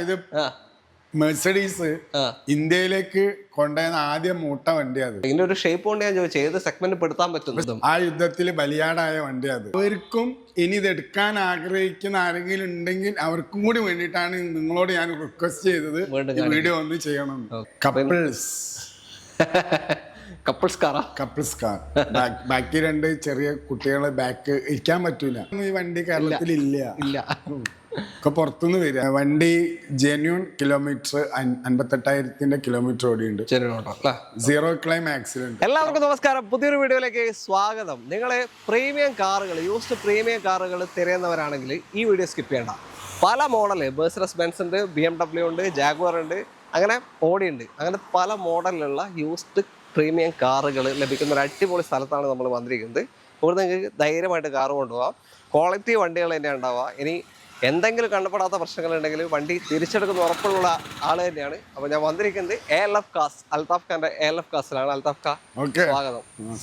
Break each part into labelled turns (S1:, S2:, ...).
S1: ഇത് മെഴ്സഡീസ് ഇന്ത്യയിലേക്ക് കൊണ്ടുവന്ന ആദ്യ മൂട്ട വണ്ടി അത്.
S2: ഇതിന്റെ ഒരു ഷേപ്പ് കൊണ്ട് ഞാൻ ചോദിച്ചു ഏത് സെഗ്മെന്റ് പെടുത്താൻ പറ്റുന്നതും
S1: ആ യുദ്ധത്തിൽ ബലിയാടായ വണ്ടി അത്. അവർക്കും ഇനി ഇത് എടുക്കാൻ ആഗ്രഹിക്കുന്ന ആരെങ്കിലും ഉണ്ടെങ്കിൽ അവർക്കും കൂടി വേണ്ടിയിട്ടാണ് നിങ്ങളോട് ഞാൻ റിക്വസ്റ്റ് ചെയ്തത് വീഡിയോ ഒന്ന് ചെയ്യണം.
S2: കപ്പിൾസ് കാറാ?
S1: Couples car. ബാക്കി രണ്ട് ചെറിയ കുട്ടികളെ ബാക്ക് ഇരിക്കാൻ പറ്റൂല. ഈ വണ്ടി കേരളത്തിൽ ഇല്ല. ഒക്കെ പുറത്തുനിന്ന് വരിക. വണ്ടി ജെന്യൂൺ കിലോമീറ്റർ 58,000 കിലോമീറ്റർ ഓടിയുണ്ട്. 0 ക്ലൈം ആക്സിഡന്റ്.
S2: എല്ലാവർക്കും നമസ്കാരം, പുതിയൊരു വീഡിയോയിലേക്ക് സ്വാഗതം. നിങ്ങളെ പ്രീമിയം കാറുകൾ, യൂസ്ഡ് പ്രീമിയം കാറുകൾ തിരയുന്നവരാണെങ്കിൽ ഈ വീഡിയോ സ്കിപ്പ് ചെയ്യണ്ട. പല മോഡല് മെഴ്സിഡസ് ബെൻസ് ഉണ്ട്, BMW ഉണ്ട്, ജാഗ്വാർ ഉണ്ട്, അങ്ങനെ ഓഡി ഉണ്ട്. അങ്ങനെ പല മോഡലിലുള്ള യൂസ്ഡ് പ്രീമിയം കാറുകൾ ലഭിക്കുന്ന ഒരു അടിപൊളി സ്ഥലത്താണ് നമ്മൾ വന്നിരിക്കുന്നത്. ഇവിടെ നിങ്ങൾക്ക് ധൈര്യമായിട്ട് കാറ് കൊണ്ടുപോകാം. ക്വാളിറ്റി വണ്ടികൾ തന്നെ ഉണ്ടാവുക. ഇനി എന്തെങ്കിലും കണ്ടപ്പെടാത്ത പ്രശ്നങ്ങളുണ്ടെങ്കിൽ വണ്ടി തിരിച്ചെടുക്കുന്ന ഉറപ്പുള്ള ആൾ തന്നെയാണ്. അപ്പോൾ ഞാൻ വന്നിരിക്കുന്നത് ALF കാസ്, അൽതാഫ് ഖാന്റെ ALF കാസിലാണ്. അൽതാഫ് ഖാ,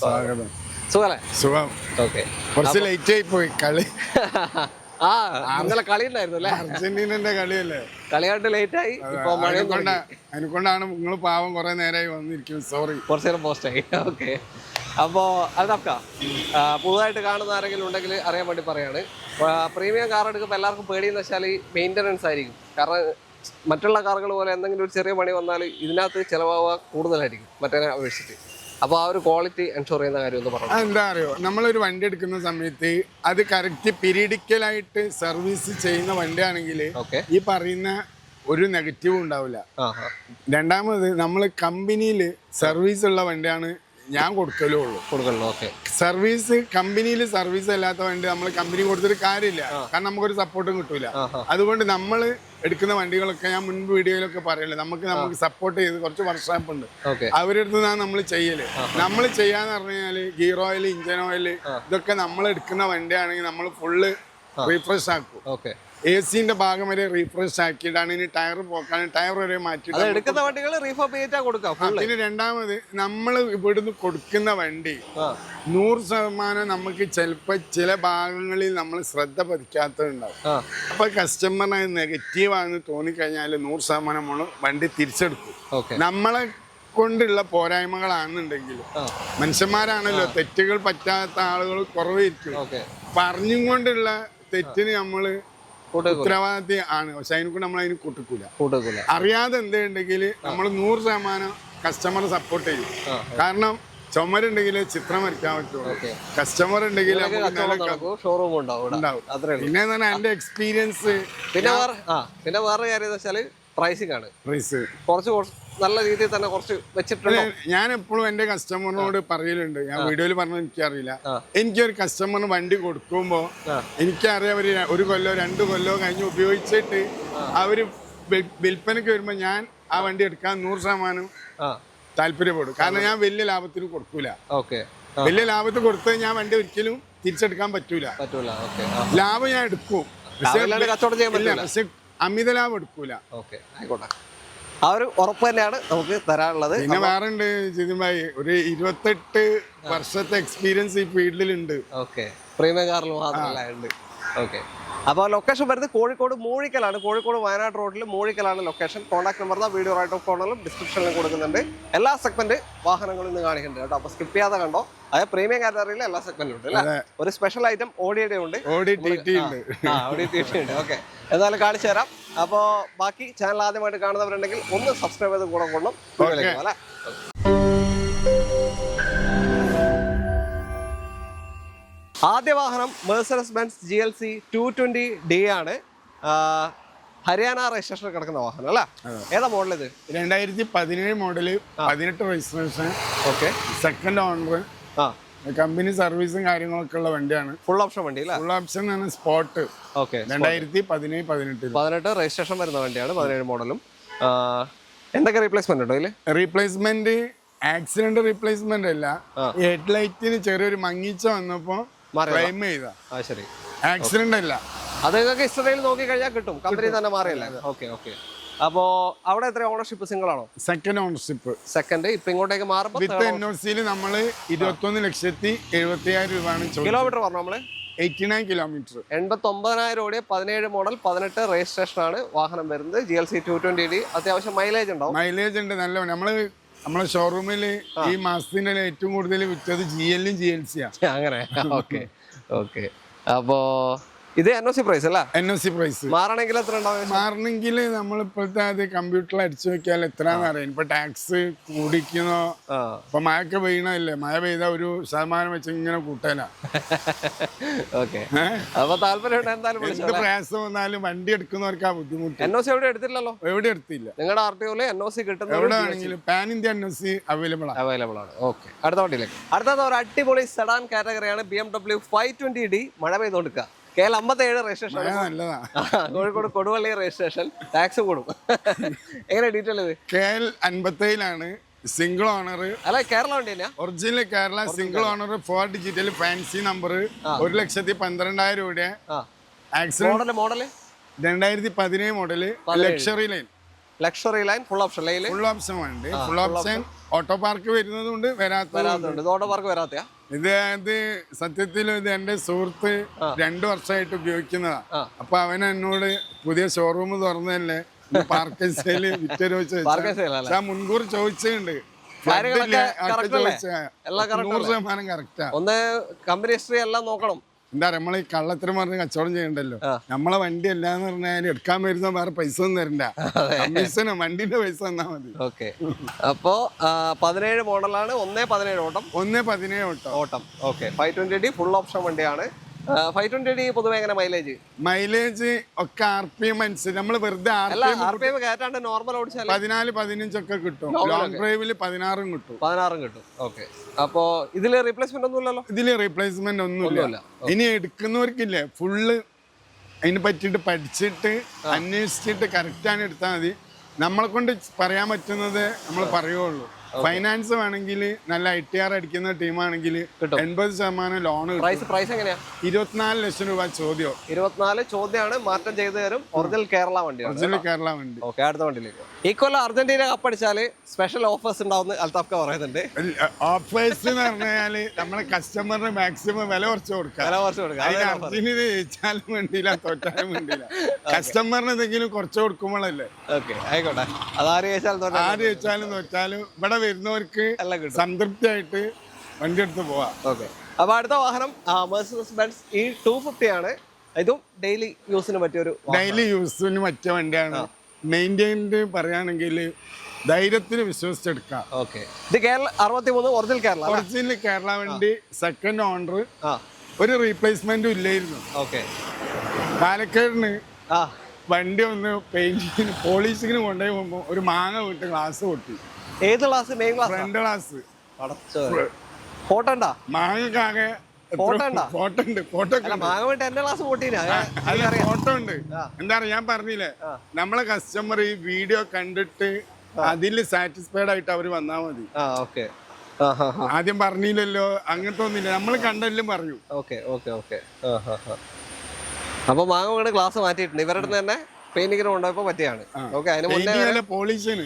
S2: സ്വാഗതം. സുഖല്ലേ?
S1: സുഖം.
S2: ഓക്കെ,
S1: കുറച്ച് ലേറ്റ് ആയി പോയി കളി.
S2: ഇന്നലെ കളി ഉണ്ടായിരുന്നു അല്ലേ?
S1: അർജന്റീനന്റെ കളിയല്ലേ?
S2: കളിയായിട്ട് ലേറ്റ് ആയി. ഇപ്പൊ മഴ
S1: അതിനെക്കൊണ്ടാണ് നിങ്ങൾ പാവം കുറെ നേരമായി വന്നിരിക്കും. സോറി,
S2: കുറച്ചു നേരം പോസ്റ്റ് ആയി. ഓക്കെ, അപ്പോൾ അൽതാഫ് ഖാ, പുതുതായിട്ട് കാണുന്ന ആരെങ്കിലും ഉണ്ടെങ്കിൽ അറിയാൻ വേണ്ടി പറയാണ്. പ്രീമിയം കാർ എടുക്കുമ്പോൾ എല്ലാവർക്കും പേടിയെന്ന് വെച്ചാൽ മെയിൻ്റനൻസ് ആയിരിക്കും. കാരണം മറ്റുള്ള കാറുകൾ പോലെ എന്തെങ്കിലും ഒരു ചെറിയ പണി വന്നാൽ ഇതിനകത്ത് ചിലവാകുക കൂടുതലായിരിക്കും മറ്റേ അപേക്ഷിച്ചിട്ട്. അപ്പോൾ ആ ഒരു ക്വാളിറ്റി എൻഷുർ ചെയ്യുന്ന കാര്യം ഒന്ന് പറഞ്ഞു.
S1: എന്താ അറിയോ, നമ്മളൊരു വണ്ടി എടുക്കുന്ന സമയത്ത് അത് കറക്റ്റ് പീരിയഡിക്കലായിട്ട് സർവീസ് ചെയ്യുന്ന വണ്ടിയാണെങ്കിൽ ഈ പറയുന്ന ഒരു നെഗറ്റീവും ഉണ്ടാവില്ല. രണ്ടാമത് നമ്മൾ കമ്പനിയിൽ സർവീസ് ഉള്ള വണ്ടിയാണ് ഞാൻ കൊടുക്കലേ ഉള്ളൂ. സർവീസ് കമ്പനിയിൽ സർവീസ് അല്ലാത്ത വണ്ടി നമ്മൾ കമ്പനി കൊടുത്തിട്ട് കാര്യമില്ല. കാരണം നമുക്കൊരു സപ്പോർട്ടും കിട്ടൂല. അതുകൊണ്ട് നമ്മൾ എടുക്കുന്ന വണ്ടികളൊക്കെ ഞാൻ മുൻപ് വീഡിയോയിലൊക്കെ പറയല്ലേ, നമുക്ക് സപ്പോർട്ട് ചെയ്ത് കുറച്ച് വർക്ക്ഷോപ്പ് ഉണ്ട്, അവരുടെ അടുത്ത് നമ്മൾ ചെയ്യല്. നമ്മൾ ചെയ്യാന്ന് പറഞ്ഞു കഴിഞ്ഞാല് ഗിയർ ഓയിൽ, ഇഞ്ചൻ ഓയിൽ, ഇതൊക്കെ നമ്മൾ എടുക്കുന്ന വണ്ടിയാണെങ്കിൽ നമ്മൾ ഫുള്ള് റീഫ്രഷ് ആക്കും. AC-ന്റെ ഭാഗം വരെ റീഫ്രഷ് ആക്കിയിട്ടാണ്. ഇനി ടയർ പോക്കാണ്, ടയർ വരെ മാറ്റിയിട്ട് പിന്നെ രണ്ടാമത് നമ്മൾ ഇവിടുന്ന് കൊടുക്കുന്ന വണ്ടി 100% നമുക്ക് ചിലപ്പോൾ ചില ഭാഗങ്ങളിൽ നമ്മൾ ശ്രദ്ധ പതിക്കാത്തതുണ്ടാവും. അപ്പൊ കസ്റ്റമറിന് നെഗറ്റീവാണെന്ന് തോന്നിക്കഴിഞ്ഞാൽ 100% നമ്മൾ വണ്ടി തിരിച്ചെടുക്കും. നമ്മളെ കൊണ്ടുള്ള പോരായ്മകളാണെന്നുണ്ടെങ്കിലും മനുഷ്യന്മാരാണല്ലോ, തെറ്റുകൾ പറ്റാത്ത ആളുകൾ കുറവായിരിക്കും. പറഞ്ഞും കൊണ്ടുള്ള തെറ്റിന് നമ്മള് ഉത്തരവാദിത്വ ആണ്. പക്ഷെ അതിനെക്കൊണ്ട് നമ്മൾ അതിന് കൂട്ടിക്കൂല. അറിയാതെ എന്തുണ്ടെങ്കിൽ നമ്മൾ 100% കസ്റ്റമർ സപ്പോർട്ട് ചെയ്യും. കാരണം ചുമരുണ്ടെങ്കിൽ ചിത്രം വരയ്ക്കാൻ പറ്റുള്ളൂ. കസ്റ്റമർ ഉണ്ടെങ്കിൽ
S2: ഷോറൂം ഉണ്ടാവും.
S1: പിന്നെ എന്റെ എക്സ്പീരിയൻസ്.
S2: പിന്നെ വേറെ കാര്യം എന്ന് വെച്ചാല് പ്രൈസിംഗ് ആണ്. കുറച്ച് നല്ല രീതിയിൽ തന്നെ കുറച്ച് വെച്ചിട്ടുണ്ട്.
S1: ഞാൻ എപ്പോഴും എന്റെ കസ്റ്റമറിനോട് പറയലുണ്ട്, ഞാൻ വീഡിയോയിൽ പറഞ്ഞത് എനിക്കറിയില്ല, എനിക്കൊരു കസ്റ്റമറിന് വണ്ടി കൊടുക്കുമ്പോൾ എനിക്കറിയാം അവര് 1 കൊല്ലോ 2 കൊല്ലോ കഴിഞ്ഞ് ഉപയോഗിച്ചിട്ട് അവര് വിൽപ്പനയ്ക്ക് വരുമ്പോ ഞാൻ ആ വണ്ടി എടുക്കാൻ 100% താല്പര്യപ്പെടും. കാരണം ഞാൻ വലിയ ലാഭത്തിന് കൊടുക്കൂല. വലിയ ലാഭത്തിൽ കൊടുത്തത് ഞാൻ വണ്ടി ഒരിക്കലും തിരിച്ചെടുക്കാൻ പറ്റൂല. ലാഭം ഞാൻ എടുക്കും, പക്ഷെ അമിത ലാഭം എടുക്കൂല.
S2: ആ ഒരു ഉറപ്പ് തന്നെയാണ് നമുക്ക് തരാനുള്ളത്.
S1: പിന്നെ വേറെ ഉണ്ട് ജിതിൻഭായി, ഒരു 28 വർഷത്തെ എക്സ്പീരിയൻസ് ഈ ഫീൽഡിലുണ്ട്.
S2: പ്രീമിയം കാറിൽ മാത്രമല്ല ഉണ്ട്. അപ്പോൾ ലൊക്കേഷൻ വരുന്നത് കോഴിക്കോട് മൂഴിക്കലാണ്. കോഴിക്കോട് വയനാട് റോഡിൽ മൂഴിക്കലാണ് location. Contact number video right of കോർണറിലും ഡിസ്ക്രിപ്ഷനിലും കൊടുക്കുന്നുണ്ട്. എല്ലാ സെഗ്മെന്റ് വാഹനങ്ങളും ഇന്ന് കാണിക്കുന്നുണ്ട് കേട്ടോ. അപ്പോൾ സ്കിപ്പ് ചെയ്യാതെ കണ്ടോ. അതായത് പ്രീമിയം കാറ്റഗറിയിലെ എല്ലാ സെഗ്മെന്റും ഉണ്ട് അല്ലേ. ഒരു സ്പെഷ്യൽ ഐറ്റം ഓഡിയുടെ ഉണ്ട്, ഓഡി TT ഉണ്ട്. ഓക്കെ, എന്നാലും കാണിച്ചു തരാം. അപ്പോൾ ബാക്കി ചാനൽ ആദ്യമായിട്ട് കാണുന്നവരുണ്ടെങ്കിൽ ഒന്ന് സബ്സ്ക്രൈബ് ചെയ്ത് കൂടെ കൊള്ളണം അല്ലേ. ആദ്യ വാഹനം മെഴ്സിഡസ് ബെൻസ് GLC 220D ആണ്. ഹരിയാന രജിസ്ട്രേഷൻ കിടക്കുന്ന വാഹനം അല്ലേ. ഏതാ മോഡൽ ഇത്?
S1: 2017 model, 18 registration. Second owner. Company സർവീസും കാര്യങ്ങളൊക്കെ ഉള്ള വണ്ടിയാണ്.
S2: ഫുൾ ഓപ്ഷൻ വണ്ടി അല്ലേ?
S1: ഫുൾ ഓപ്ഷൻ ആണ്, സ്പോട്ട്.
S2: 2017-18 രജിസ്ട്രേഷൻ വരുന്ന വണ്ടിയാണ്. 17 മോഡലും. എന്തൊക്കെ റീപ്ലേസ്മെന്റ് ഉണ്ടോ ഇതില്?
S1: റീപ്ലേസ്മെന്റ് ആക്സിഡന്റ് റീപ്ലേസ്മെന്റ് അല്ല, ഹെഡ് ലൈറ്റിന് ചെറിയൊരു മങ്ങിച്ച വന്നപ്പോ ക്ലെയിം ചെയ്ത. ആക്സിഡന്റ് അല്ല.
S2: അതൊക്കെ ഹിസ്റ്ററിയിൽ നോക്കി കഴിഞ്ഞാൽ കിട്ടും, കമ്പനി തന്നെ മാറിയല്ലേ. അപ്പോ അവിടെ എത്ര ഓണർഷിപ്പ്? സിംഗിൾ ആണോ?
S1: Second ownership.
S2: സെക്കൻഡ്. ഇപ്പൊ ഇങ്ങോട്ടേക്ക് മാറുമ്പോൾ
S1: വിത്ത് NOC നമ്മള് 21,70,70,000 രൂപയാണ്.
S2: കിലോമീറ്റർ പറഞ്ഞു നമ്മള്
S1: 89 കിലോമീറ്റർ.
S2: 89,000 ഓടിയ 17 മോഡൽ 18 രജിസ്ട്രേഷൻ ആണ് വാഹനം വരുന്നത്. GLC 220D അത്യാവശ്യം മൈലേജ് ഉണ്ടാവും.
S1: മൈലേജ് ഉണ്ട് നല്ല. നമ്മളെ ഷോറൂമിൽ ഈ മാസത്തിന് ഏറ്റവും കൂടുതൽ വിറ്റത് GL-ഉം GLC ആണ്.
S2: അങ്ങനെ ഓക്കെ ഓക്കെ. അപ്പോ ഇത് NOC പ്രൈസ് അല്ല?
S1: NOC price.
S2: മാറണമെങ്കിൽ എത്ര ഉണ്ടാവും?
S1: മാറണമെങ്കിൽ നമ്മളിപ്പോഴത്തെ അത് കമ്പ്യൂട്ടറിൽ അടിച്ചു നോക്കിയാൽ എത്രയാണെന്ന് അറിയാം. ഇപ്പൊ ടാക്സ് കൂടിക്കുന്നോ, ഇപ്പൊ മഴയൊക്കെ പെയ്യണല്ലേ, മഴ പെയ്ത 1% വെച്ച് ഇങ്ങനെ കൂട്ടല.
S2: ഓക്കെ. അപ്പൊ താല്പര്യം എന്തായാലും
S1: എന്ത് പ്രയാസം വന്നാലും വണ്ടി എടുക്കുന്നവർക്ക് ആ ബുദ്ധിമുട്ട്.
S2: NOC എവിടെ എടുത്തില്ലല്ലോ?
S1: എവിടെ എടുത്തില്ല.
S2: നിങ്ങളുടെ RTOയില് NOC കിട്ടുന്നത്
S1: എവിടെ ആണെങ്കിലും പാൻ ഇന്ത്യ NOC അവൈലബിൾ
S2: ആണ്. ഓക്കെ. അടുത്ത വണ്ടിയിലേക്ക്. അടുത്തത് ഒരു അടിപൊളി സെഡാൻ കാറ്റഗറിയാണ് BMW 520D. മഴ പെയ്തോണ്ടിരിക്കുക. KL 57 registration.
S1: നല്ലതാ.
S2: കോഴിക്കോട് കൊടുവള്ളി രജിസ്ട്രേഷൻ. ടാക്സ് കൂടും. എങ്ങനെ ഡീറ്റെയിൽ ഇത്?
S1: KL 57 single owner.
S2: അല്ല, കേരള വണ്ടി തന്നെയാ?
S1: Original Kerala single owner 4 digital fancy number. 1,12,000 രൂപയുടെ accident.
S2: Model
S1: 2017 model. Luxury line full option. Full option ഉണ്ട്. ഫുൾ ഓപ്ഷൻ ഓട്ടോ പാർക്ക് വരുന്നതുകൊണ്ട് വരാത്തതുണ്ട്.
S2: Auto park വരാത്തയാ?
S1: ഇത് സത്യത്തിൽ ഇത് എന്റെ സുഹൃത്ത് 2 വർഷമായിട്ട് ഉപയോഗിക്കുന്നതാ. അപ്പൊ അവൻ എന്നോട് പുതിയ ഷോറൂം തുറന്നതല്ലേ, പാർക്ക് സെയിൽ വിറ്റരോ ചോദിച്ചാ മുൻകൂർ ചോദിച്ചിട്ടുണ്ട്. 100% കറക്റ്റാ.
S2: ഒന്ന് കമ്പനി ഹിസ്റ്ററി എല്ലാം നോക്കണം.
S1: എന്താ നമ്മള് ഈ കള്ളത്തരം പറഞ്ഞ് കച്ചവടം ചെയ്യണ്ടല്ലോ. നമ്മളെ വണ്ടി അല്ലാന്ന് പറഞ്ഞാൽ എടുക്കാൻ വരുന്ന വേറെ പൈസ ഒന്നും തരണ്ട. കമ്മീഷനോ വണ്ടിന്റെ പൈസ തന്നാ മതി.
S2: ഓക്കെ. അപ്പോ 17 മോഡലാണ്. 1.17 ഓട്ടം.
S1: 1.17
S2: ഓട്ടം. ഓക്കെ. 520D ഫുൾ ഓപ്ഷൻ വണ്ടിയാണ്. 520D പൊതുവെ എങ്ങനെ മൈലേജ് ഒക്കെ RPM അനുസരിച്ച് നമ്മൾ വെറുതെ RPM കയറ്റാണ്ട് നോർമൽ ഓടിച്ചാൽ 14-15 ഒക്കെ കിട്ടും. ലോങ് ഡ്രൈവില് 16 കിട്ടും. ഓക്കെ. അപ്പോ ഇതില് റീപ്ലേസ്മെന്റ് ഒന്നുമില്ലല്ലോ?
S1: ഇതില് റീപ്ലേസ്മെന്റ് ഒന്നുമില്ല. ഇനി എടുക്കുന്നവർക്കില്ലേ ഫുള്ള് അതിനെ പറ്റിയിട്ട് പഠിച്ചിട്ട് അന്വേഷിച്ചിട്ട് കറക്റ്റാണ് എടുത്താൽ മതി. നമ്മളെ കൊണ്ട് പറയാൻ പറ്റുന്നത് നമ്മൾ പറയുള്ളൂ. ഫൈനാൻസ് വേണമെങ്കിൽ നല്ല ITR അടിക്കുന്ന ടീമാണെങ്കിൽ 80% ലോൺ.
S2: പ്രൈസ് എങ്ങനെയാ?
S1: 24 ലക്ഷം രൂപ ചോദ്യം.
S2: 24 ചോദ്യമാണ്. മാറ്റം ചെയ്തു തരും. ഒറിജിനൽ കേരള വണ്ടി. ഓക്കെ. അടുത്ത വണ്ടിയിലേക്ക്. ഇക്കൊല്ലം അർജന്റീന കപ്പടിച്ചാല് സ്പെഷ്യൽ ഓഫേഴ്സ് ഉണ്ടാവുന്ന അൽത്താഫ് പറയുന്നുണ്ട്.
S1: ഓഫേഴ്സ് എന്ന് പറഞ്ഞാല് നമ്മളെ കസ്റ്റമറിന് മാക്സിമം വില കുറച്ച് കൊടുക്കാം. അർജന്റീന ജയിച്ചാലും വേണ്ടിയില്ല, തോറ്റാലും വേണ്ടിയില്ല. കസ്റ്റമറിന് എന്തെങ്കിലും കുറച്ച് കൊടുക്കുമ്പോഴല്ലേ.
S2: ഓക്കെ, ആയിക്കോട്ടെ. ആര്
S1: ജയിച്ചാലും തോറ്റാലും ഇവിടെ വരുന്നവർക്ക് സംതൃപ്തിയായിട്ട് വണ്ടി എടുത്ത് പോവാം.
S2: ഓക്കെ. അപ്പൊ അടുത്ത വാഹനം മെർസിഡസ് ബെൻസ് E250 ആണ്. ഇതും ഡെയിലി യൂസിന് പറ്റിയൊരു
S1: വണ്ടിയാണ്. മെയിൻറ്റൈൻഡ് പറയുകയാണെങ്കിൽ ധൈര്യത്തിന് വിശ്വസിച്ചെടുക്കാം.
S2: ഓക്കെ. ഇത് കേരള 63 ഒറിജിനൽ കേരള
S1: വണ്ടി. Second owner. ഒരു റീപ്ലേസ്മെന്റും ഇല്ലായിരുന്നു.
S2: ഓക്കെ.
S1: പാലക്കാടിന് വണ്ടി ഒന്ന് പെയിന്റിങ്ങിന് പോളിഷിങ്ങിന് കൊണ്ടുപോയി പോകുമ്പോ ഒരു മാങ്ങ വിട്ട് ഗ്ലാസ് പൊട്ടി.
S2: ഏത് glass? Main glass?
S1: Front glass.
S2: Photo ഉണ്ടാ?
S1: മാങ്ങക്കാകെ ഫോട്ടോ ഉണ്ട്. ഫോട്ടോ ഉണ്ട്. എന്താ പറയാ, ഞാൻ പറഞ്ഞില്ലേ നമ്മളെ കസ്റ്റമർ ഈ വീഡിയോ കണ്ടിട്ട് അതിൽ സാറ്റിസ്ഫൈഡ് ആയിട്ട് അവര് വന്നാ മതി. ആദ്യം പറഞ്ഞില്ലല്ലോ, അങ്ങനത്തെ ഒന്നുമില്ല. നമ്മൾ കണ്ടെല്ലാം പറഞ്ഞു.
S2: അപ്പൊ മാങ്ങ വീട് ഗ്ലാസ് മാറ്റിയിട്ടുണ്ട്. ഇവരുടെ തന്നെ പെയിന്റിങ്ങിന് കൊണ്ടുപോയപ്പോ പറ്റിയാണ്. ഓക്കെ. അതിന് മുന്നേ പോളിഷിങ്ങിന്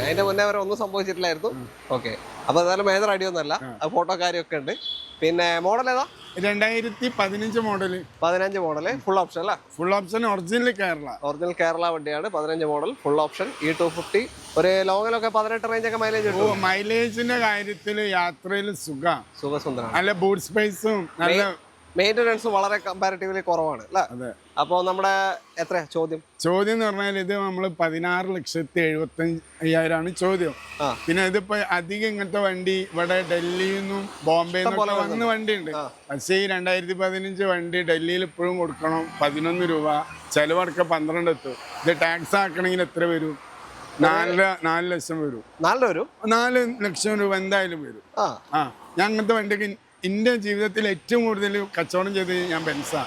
S2: അതിന്റെ മുന്നേ വരെ ഒന്നും സംഭവിച്ചിട്ടില്ലായിരുന്നു. ഓക്കെ. അപ്പൊ എന്തായാലും മേജർ അടിയൊന്നുമല്ല. ഫോട്ടോ കാര്യമൊക്കെ ഉണ്ട്. പിന്നെ മോഡൽ ഏതാ?
S1: 2015 മോഡല്.
S2: 15 മോഡല് ഫുൾ ഓപ്ഷൻ അല്ല?
S1: Full option. ഒറിജിനൽ
S2: കേരള വണ്ടിയാണ്. 15 മോഡൽ ഫുൾ ഓപ്ഷൻ E250. ഒരു ലോങ്ങിലൊക്കെ 18 റേഞ്ച് ഒക്കെ മൈലേജ് കിട്ടും.
S1: മൈലേജിന്റെ കാര്യത്തില് യാത്രയിൽ
S2: സുഖസുന്ദരം.
S1: നല്ല ബൂട്ട് സ്പേസും നല്ല
S2: മെയിൻ്റനൻസ് വളരെ കമ്പാരിറ്റീവ്ലി കുറവാണ് അല്ലേ? അപ്പോൾ നമ്മുടെ എത്രയാ ചോദ്യം എന്ന്
S1: പറഞ്ഞാൽ ഇത് നമ്മൾ 16,75,000 ചോദ്യം. പിന്നെ ഇതിപ്പോ അധികം ഇങ്ങനത്തെ വണ്ടി ഇവിടെ ഡൽഹിയിൽ നിന്നും ബോംബെ വന്ന വണ്ടി ഉണ്ട്. പക്ഷേ ഈ 2015 വണ്ടി ഡൽഹിയിൽ ഇപ്പോഴും കൊടുക്കണം 11 രൂപ. ചെലവടക്കം 12 എത്തും. ഇത് ടാക്സ് ആക്കണമെങ്കിൽ എത്ര വരും? 4 ലക്ഷം വരും. 4 ലക്ഷം രൂപ എന്തായാലും വരും. ഞാൻ അങ്ങനത്തെ വണ്ടിയൊക്കെ എന്റെ ജീവിതത്തിൽ ഏറ്റവും കൂടുതൽ കച്ചവടം ചെയ്ത് ഞാൻ ബെൻസാ.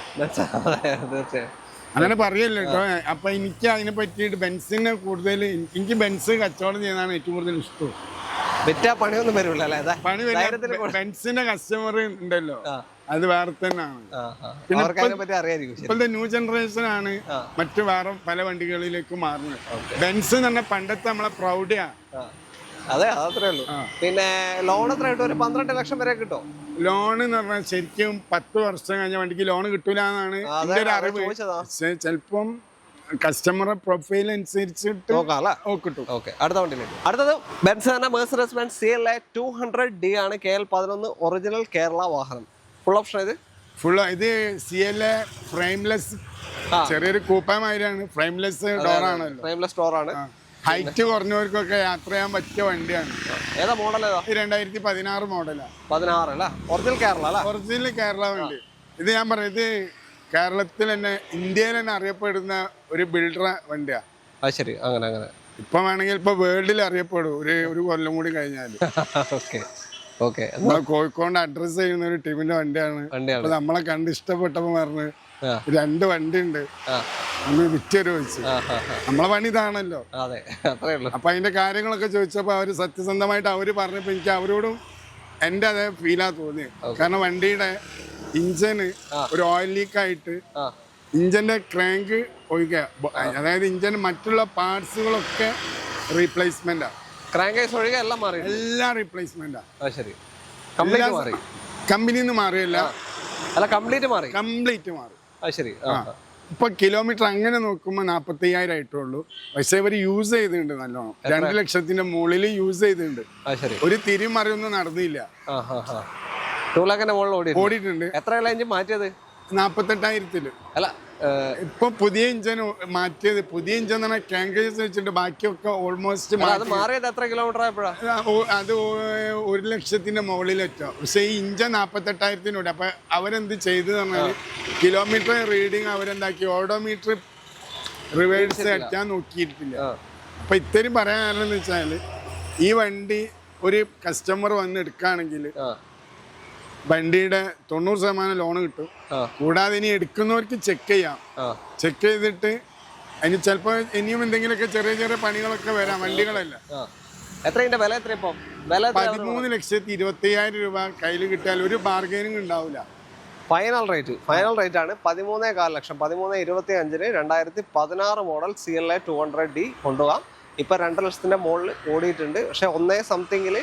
S1: അങ്ങനെ പറയല്ലോ കേട്ടോ. അപ്പൊ എനിക്ക് അതിനെ പറ്റിയിട്ട് ബെൻസിനെ കൂടുതൽ എനിക്ക് ബെൻസ് കച്ചവടം ചെയ്യുന്നതാണ് ഏറ്റവും കൂടുതൽ ഇഷ്ടം.
S2: പണിയൊന്നും വരില്ല.
S1: പണി ബെൻസിന്റെ കസ്റ്റമർ ഉണ്ടല്ലോ, അത് വേറെ തന്നെയാണ്. പിന്നെ ഇപ്പോഴത്തെ ന്യൂ ജനറേഷൻ ആണ് മറ്റു വേറെ പല വണ്ടികളിലേക്ക് മാറുന്നത്. ബെൻസ് എന്ന് പറഞ്ഞാൽ പണ്ടത്തെ നമ്മളെ പ്രൗഡിയാ.
S2: അതെ, അതത്രേ ഉള്ളൂ. പിന്നെ ലോൺ എത്ര കിട്ടും? ഒരു 12 ലക്ഷം വരെ കിട്ടും.
S1: ലോൺ എന്ന് പറഞ്ഞാൽ ശരിക്കും 10 വർഷം കഴിഞ്ഞ വണ്ടിക്ക് ലോൺ കിട്ടൂല എന്നാണ് എന്റെ ഒരു അറിവ്.
S2: ചോദിച്ചതാ.
S1: പക്ഷേ ചിലപ്പം കസ്റ്റമറുടെ പ്രൊഫൈൽ അനുസരിച്ചിട്ട്
S2: നോക്കാം അല്ലേ?
S1: കിട്ടും.
S2: ഓക്കെ, അടുത്ത വണ്ടിയിലേക്ക്. അടുത്തത് ബെൻസ് തന്നെ മെഴ്സിഡസ് ബെൻസ് CLA 200D ആണ്. KL11 ഒറിജിനൽ കേരള വാഹനം. ഫുൾ ഓപ്ഷൻ ഇത്
S1: ഇത് CLA ഫ്രെയിംലെസ്, ചെറിയൊരു കൂപ്പമാതിരിയാണ്. ഫ്രെയിംലെസ് ഡോറാണല്ലോ.
S2: ഫ്രെയിംലെസ് ഡോർ ആണ്.
S1: ഹൈറ്റ് കുറഞ്ഞവർക്കൊക്കെ യാത്ര ചെയ്യാൻ പറ്റിയ വണ്ടിയാണ്.
S2: ഏതാ മോഡൽ? ഏതാ?
S1: 2016 മോഡലാണ്.
S2: 16 അല്ലേ? ഒറിജിനൽ കേരള അല്ലേ?
S1: ഒറിജിനൽ കേരള വണ്ടി. ഇത് ഞാൻ പറയാം, ഇത് കേരളത്തിൽ തന്നെ ഇന്ത്യയിൽ തന്നെ അറിയപ്പെടുന്ന ഒരു ബിൽഡർ വണ്ടിയാ.
S2: അത് ശരി, അങ്ങനെ അങ്ങനെ.
S1: ഇപ്പൊ വേണമെങ്കിൽ ഇപ്പൊ വേൾഡിൽ അറിയപ്പെടും ഒരു കൊല്ലം കൂടി കഴിഞ്ഞാൽ.
S2: Okay okay.
S1: നമ്മളെ കോഴിക്കോട് അഡ്രസ് ചെയ്യുന്ന ഒരു ടീമിന്റെ വണ്ടിയാണ്. അപ്പൊ നമ്മളെ കണ്ട് ഇഷ്ടപ്പെട്ടപ്പോ പറഞ്ഞ് 2 വണ്ടി ഉണ്ട്, ഒന്ന് വിറ്റൊരു ചോദിച്ചു. നമ്മളെ പണി ഇതാണല്ലോ.
S2: അതെ, അത്രേ ഉള്ളൂ.
S1: അപ്പൊ അതിന്റെ കാര്യങ്ങളൊക്കെ ചോദിച്ചപ്പോ അവര് സത്യസന്ധമായിട്ട് അവര് പറഞ്ഞപ്പോ എനിക്ക് അവരോടും എന്റെ അതേ ഫീലാ തോന്നിയത്. കാരണം വണ്ടിയുടെ ഇഞ്ചന് ഒരു ഓയിൽ ലീക്ക് ആയിട്ട് ഇഞ്ചന്റെ ക്രാങ്ക് ഒഴിക്കുക, അതായത് ഇഞ്ചന് മറ്റുള്ള പാർട്സുകളൊക്കെ റീപ്ലേസ്മെന്റാ.
S2: ക്രാങ്കേഴ്സ് ഒഴികെ എല്ലാം മാറി,
S1: എല്ലാം റീപ്ലേസ്മെന്റാ.
S2: ശരി, കംപ്ലീറ്റ് മാറി.
S1: കമ്പനിന്ന് മാറിയല്ല,
S2: അല്ല കംപ്ലീറ്റ് മാറി.
S1: കംപ്ലീറ്റ് മാറി.
S2: ശരി.
S1: ഇപ്പൊ കിലോമീറ്റർ അങ്ങനെ നോക്കുമ്പോ 45,000 ആയിട്ടുള്ളൂ. പക്ഷെ ഇവര് യൂസ് ചെയ്തിട്ടുണ്ട് നല്ലോണം. 2 ലക്ഷത്തിന്റെ മുകളിൽ യൂസ് ചെയ്തിട്ടുണ്ട്. ഒരു തിരിമറിയൊന്നും നടന്നില്ല.
S2: 2 ലാഖിന്റെ മുകളിൽ
S1: ഓടിയിട്ടുണ്ട്.
S2: എത്ര എഞ്ചിൻ മാറ്റിയത്?
S1: 48,000.
S2: അല്ല,
S1: ഇപ്പൊ പുതിയ ഇഞ്ചൻ മാറ്റിയത്. പുതിയ ഇഞ്ചൻ എന്ന് പറഞ്ഞാൽ ക്രാങ്കേഴ്സ് വെച്ചിട്ട് ബാക്കിയൊക്കെ ഓൾമോസ്റ്റ്
S2: മാറിയത് എത്ര കിലോമീറ്റർ ആയപ്പോഴാ?
S1: അത് 1 ലക്ഷത്തിന്റെ മുകളിലെത്തോ. പക്ഷെ ഈ ഇഞ്ചൻ 48,000 അപ്പൊ അവരെന്ത് ചെയ്തു പറഞ്ഞാൽ കിലോമീറ്റർ റീഡിങ് അവരെന്താക്കി, ഓഡോമീറ്റർ റിവേഴ്സ് അടിക്കാൻ നോക്കിയിട്ടില്ല. അപ്പൊ ഇത്രയും പറയാൻ കാരണം എന്ന് വെച്ചാല് ഈ വണ്ടി ഒരു കസ്റ്റമർ വന്ന് എടുക്കുകയാണെങ്കിൽ വണ്ടിയുടെ 90% ലോൺ കിട്ടും. കൂടാതെ ഇനി എടുക്കുന്നവർക്ക് ചെക്ക് ചെയ്യാം. ചെക്ക് ചെയ്തിട്ട് അതിന് ചിലപ്പോ ഇനിയും എന്തെങ്കിലുമൊക്കെ ചെറിയ ചെറിയ പണികളൊക്കെ വരാം. വണ്ടികളല്ല.
S2: എത്ര വില? എത്ര ഇപ്പൊ?
S1: 13,20,000 രൂപ കയ്യിൽ കിട്ടിയാൽ ഒരു ബാർഗൈനിങ് ഉണ്ടാവില്ല.
S2: ഫൈനൽ റേറ്റ് ആണ് 13.4 ലക്ഷം. 13.25-ന് 2016 മോഡൽ CLA 200D കൊണ്ടുപോകാം. ഇപ്പൊ 2 ലക്ഷത്തിന്റെ മുകളിൽ ഓടിയിട്ടുണ്ട്. പക്ഷെ 1 സംതിങ്ങിൽ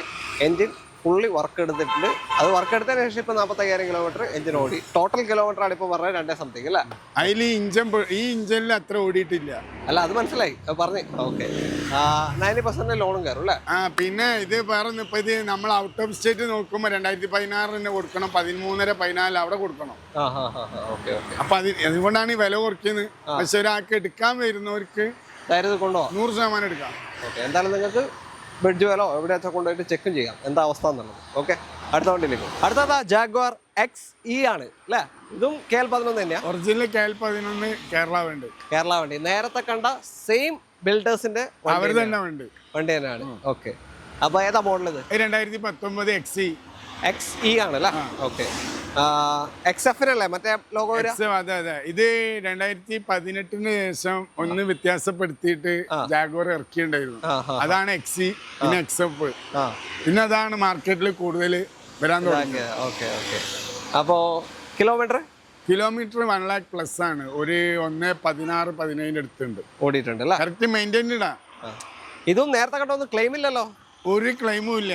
S2: എൻജിൻ ഫുള്ളി വർക്ക് എടുത്തിട്ടുണ്ട്. അത് വർക്ക് എടുത്തതിന് ശേഷം ഇപ്പൊ 45,000 കിലോമീറ്റർ എഞ്ചിൻ ഓടി. ടോട്ടൽ കിലോമീറ്റർ ആണ് ഇപ്പൊ പറഞ്ഞത് 2 സംതിങ് അല്ലേ?
S1: അതിൽ ഈ ഇഞ്ചനിൽ അത്ര ഓടിയിട്ടില്ല.
S2: അല്ല, അത് മനസ്സിലായി, പറഞ്ഞു. ഓക്കെ, 90% ലോണും കയറും അല്ലേ?
S1: പിന്നെ ഇത് പറഞ്ഞു, ഇപ്പൊ ഇത് നമ്മൾ ഔട്ട് ഓഫ് സ്റ്റേറ്റ് നോക്കുമ്പോ 2016 കൊടുക്കണം, 13.5, 14 അവിടെ കൊടുക്കണം. അപ്പൊ അതുകൊണ്ടാണ് ഈ വില കുറയ്ക്കുന്നത്. പക്ഷെ ഒരാൾക്ക് എടുക്കാൻ വരുന്നവർക്ക്
S2: കൊണ്ടോ
S1: 100% എടുക്കാം.
S2: ഓക്കെ, എന്തായാലും നിങ്ങൾക്ക് ബ്രിഡ്ജ് വേലോ എവിടെ വെച്ചാൽ കൊണ്ടുപോയിട്ട് ചെക്കും ചെയ്യാം എന്താ അവസ്ഥ എന്നുള്ളത്. ഓക്കെ, അടുത്ത വണ്ടിയിലേക്ക്. അടുത്തതാ ജാഗ്വാർ XE ആണ് അല്ലേ? ഇതും KL11 തന്നെയാണ്.
S1: ഒറിജിനൽ KL11 കേരള വണ്ടി.
S2: നേരത്തെ കണ്ട സെയിം ബിൽഡേഴ്സിന്റെ
S1: അവർ തന്നെ
S2: വണ്ടി തന്നെയാണ്. ഓക്കെ, അപ്പൊ ഏതാ മോഡൽ? ഇത്
S1: 2019
S2: XE ആണ് അല്ലേ? ഓക്കെ, XF-നല്ലേ മറ്റേ ലോഗോ?
S1: അതെ അതെ. ഇത് 2018-ന് ശേഷം ഒന്ന് വ്യത്യാസപ്പെടുത്തിയിട്ട് ജാഗ്വാർ ഇറക്കിയിട്ടുണ്ടായിരുന്നു. അതാണ് XE, പിന്നെ XF, പിന്നെ അതാണ് മാർക്കറ്റിൽ കൂടുതൽ വരാൻ തുടങ്ങിയത്.
S2: Okay okay. അപ്പോ കിലോമീറ്റർ
S1: 1 lakh പ്ലസ് ആണ്. ഒരു 1.16-17 അടുത്തുണ്ട് ഓടിയിട്ടുണ്ട്. കറക്റ്റ് മെയിൻറ്റൈൻഡാ.
S2: ഇതും നേരത്തെ കണ്ടൊന്നും ക്ലെയിം ഇല്ലല്ലോ?
S1: ഒരു ക്ലെയിമും ഇല്ല.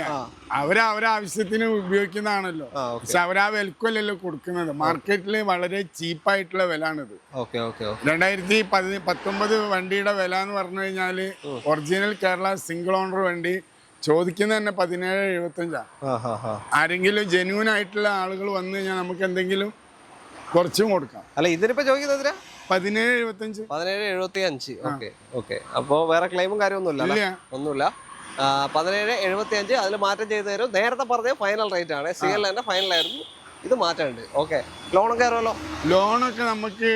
S1: അവരാവശ്യത്തിന് ഉപയോഗിക്കുന്നതാണല്ലോ. പക്ഷെ അവരാ വിലക്കല്ലല്ലോ കൊടുക്കുന്നത്. മാർക്കറ്റിൽ വളരെ ചീപ്പായിട്ടുള്ള വില ആണിത്. 2019 വണ്ടിയുടെ വില എന്ന് പറഞ്ഞു കഴിഞ്ഞാല് ഒറിജിനൽ കേരള സിംഗിൾ ഓണർ വണ്ടി ചോദിക്കുന്ന തന്നെ 17.75. ആരെങ്കിലും ജെന്യൂൻ ആയിട്ടുള്ള ആളുകൾ വന്നു കഴിഞ്ഞാൽ നമുക്ക് എന്തെങ്കിലും കുറച്ചും കൊടുക്കാം.
S2: അല്ല, ഇതിനിപ്പോ ചോദിക്കുന്നത്
S1: 17.75.
S2: 17.75. Okay okay. അപ്പോ വേറെ ക്ലെയിമും കാര്യമൊന്നുമില്ല? ഒന്നുമില്ല. 17.75. അതിൽ മാറ്റം ചെയ്ത് തരും. നേരത്തെ പറഞ്ഞ ഫൈനൽ റേറ്റ് ആണ്. CLA ഫൈനൽ ആയിരുന്നു. ഇത് മാറ്റമുണ്ട്. ഓക്കെ, ലോണും കയറുമല്ലോ?
S1: ലോണൊക്കെ നമുക്ക്